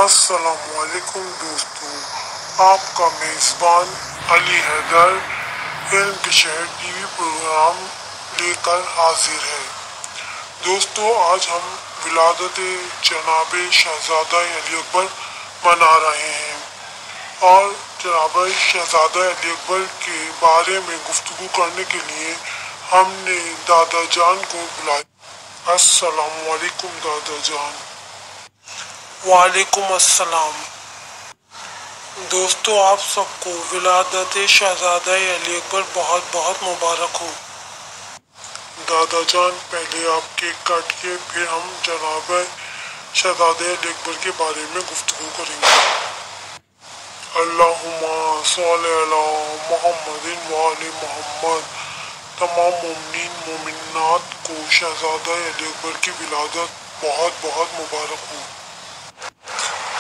السلام علیکم دوستوں، آپ کا میزبان علی حیدر علم کے شہر ٹی وی پروگرام لے کر حاضر ہے۔ دوستوں، آج ہم ولادت جناب شہزادہ علی اکبر منا رہے ہیں اور جناب شہزادہ علی اکبر کے بارے میں گفتگو کرنے کے لیے ہم نے دادا جان کو بلایا۔ السلام علیکم دادا جان۔ وعلیکم السلام۔ دوستو، آپ سب کو ولادت شہزادہ علی اکبر بہت بہت مبارک ہو۔ دادا جان، پہلے آپ کیک کاٹیے، پھر ہم جناب شہزادہ علی اکبر کے بارے میں گفتگو کریں گے۔ اللہم صلی علی محمد وآل محمد۔ تمام مومنین مومنات کو شہزادہ علی اکبر کی ولادت بہت بہت مبارک ہو۔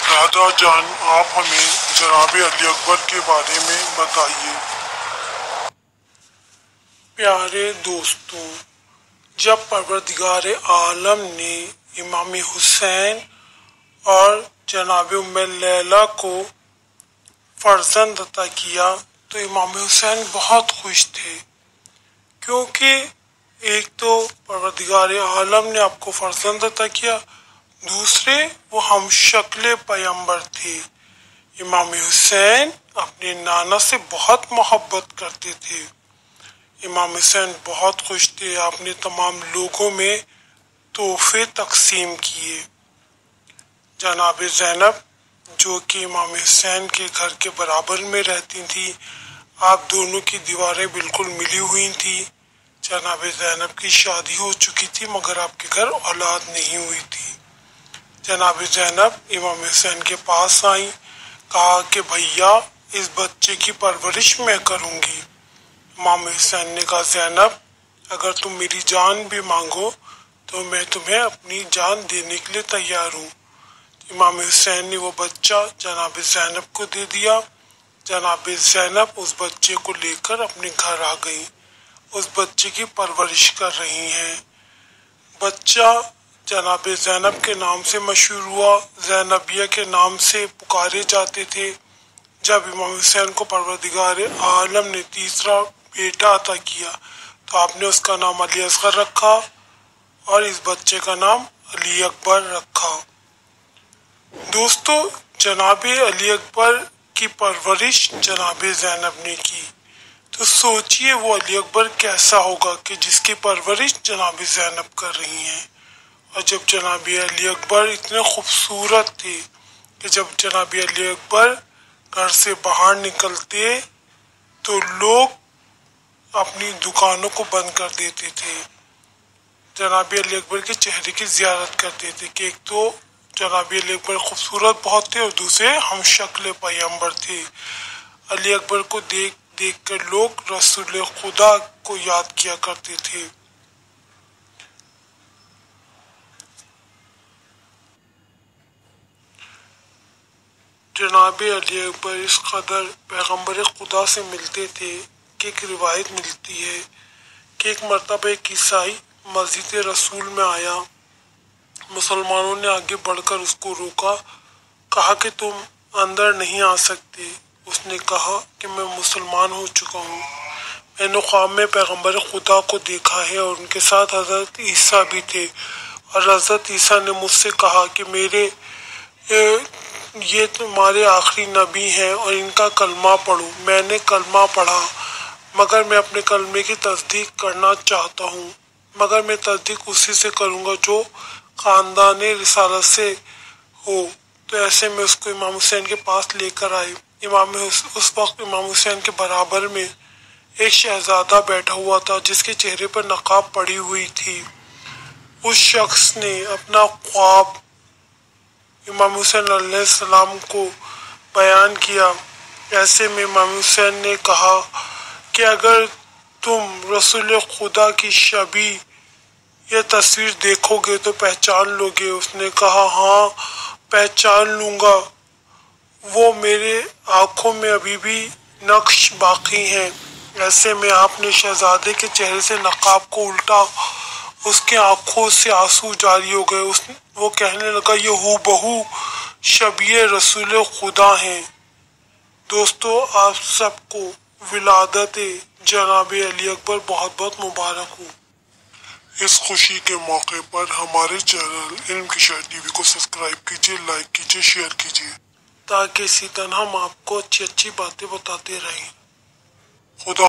دادا جان، آپ ہمیں جناب علی اکبر کے بارے میں بتائیے۔ پیارے دوستوں، جب پروردگار عالم نے امام حسین اور جناب ام لیلہ کو فرزند عطا کیا تو امام حسین بہت خوش تھے، کیونکہ ایک تو پروردگار عالم نے آپ کو فرزند عطا کیا، دوسرے وہ ہمشکل پیغمبر تھے۔ امام حسین اپنے نانا سے بہت محبت کرتے تھے۔ امام حسین بہت خوش تھے، آپ نے تمام لوگوں میں تحفے تقسیم کیے۔ جناب زینب، جو کہ امام حسین کے گھر کے برابر میں رہتی تھی، آپ دونوں کی دیواریں بالکل ملی ہوئی تھیں۔ جناب زینب کی شادی ہو چکی تھی مگر آپ کے گھر اولاد نہیں ہوئی تھی۔ جناب زینب امام حسین کے پاس آئیں، کہا کہ بھیا اس بچے کی پرورش میں کروں گی۔ امام حسین نے کہا زینب، اگر تم میری جان بھی مانگو تو میں تمہیں اپنی جان دینے کے لیے تیار ہوں۔ امام حسین نے وہ بچہ جناب زینب کو دے دیا۔ جناب زینب اس بچے کو لے کر اپنے گھر آ گئی، اس بچے کی پرورش کر رہی ہیں۔ بچہ جناب زینب کے نام سے مشہور ہوا، زینبیہ کے نام سے پکارے جاتے تھے۔ جب امام حسین کو پروردگار عالم نے تیسرا بیٹا عطا کیا تو آپ نے اس کا نام علی اصغر رکھا اور اس بچے کا نام علی اکبر رکھا۔ دوستو، جناب علی اکبر کی پرورش جناب زینب نے کی، تو سوچئے وہ علی اکبر کیسا ہوگا کہ جس کی پرورش جناب زینب کر رہی ہیں۔ اور جب جناب علی اکبر اتنے خوبصورت تھے کہ جب جناب علی اکبر گھر سے باہر نکلتے تو لوگ اپنی دکانوں کو بند کر دیتے تھے، جناب علی اکبر کے چہرے کی زیارت کرتے تھے کہ ایک تو جناب علی اکبر خوبصورت بہت تھے اور دوسرے ہمشکل پیغمبر تھے۔ علی اکبر کو دیکھ دیکھ کر لوگ رسول خدا کو یاد کیا کرتے تھے۔ جناب علی اکبر اس قدر پیغمبر خدا سے ملتے تھے کہ ایک روایت ملتی ہے کہ ایک مرتبہ ایک عیسائی مسجد رسول میں آیا، مسلمانوں نے آگے بڑھ کر اس کو روکا، کہا کہ تم اندر نہیں آ سکتے۔ اس نے کہا کہ میں مسلمان ہو چکا ہوں، میں نے خواب میں پیغمبر خدا کو دیکھا ہے اور ان کے ساتھ حضرت عیسیٰ بھی تھے، اور حضرت عیسیٰ نے مجھ سے کہا کہ یہ تمہارے آخری نبی ہیں اور ان کا کلمہ پڑھو۔ میں نے کلمہ پڑھا، مگر میں اپنے کلمے کی تصدیق کرنا چاہتا ہوں، مگر میں تصدیق اسی سے کروں گا جو خاندان رسالت سے ہو۔ تو ایسے میں اس کو امام حسین کے پاس لے کر آئے۔ اس وقت امام حسین کے برابر میں ایک شہزادہ بیٹھا ہوا تھا جس کے چہرے پر نقاب پڑی ہوئی تھی۔ اس شخص نے اپنا خواب امام حسین علیہ السلام کو بیان کیا۔ ایسے میں امام حسین نے کہا کہ اگر تم رسول خدا کی شبیہ یہ تصویر دیکھو گے تو پہچان لو گے۔ اس نے کہا ہاں پہچان لوں گا، وہ میرے آنکھوں میں ابھی بھی نقش باقی ہیں۔ ایسے میں آپ نے شہزادے کے چہرے سے نقاب کو الٹا، اس کے آنکھوں سے آنسو جاری ہو گئے۔ وہ کہنے لگا یہ ہو بہو شبیہ رسول خدا ہیں۔ دوستو آپ سب کو ولادت جناب علی اکبر بہت بہت مبارک ہو۔ اس خوشی کے موقع پر ہمارے چینل علم کی شہر ٹی وی کو سبسکرائب کیجیے، لائک کیجیے، شیئر کیجیے تاکہ اسی طرح ہم آپ کو اچھی اچھی باتیں بتاتے رہیں۔ خدا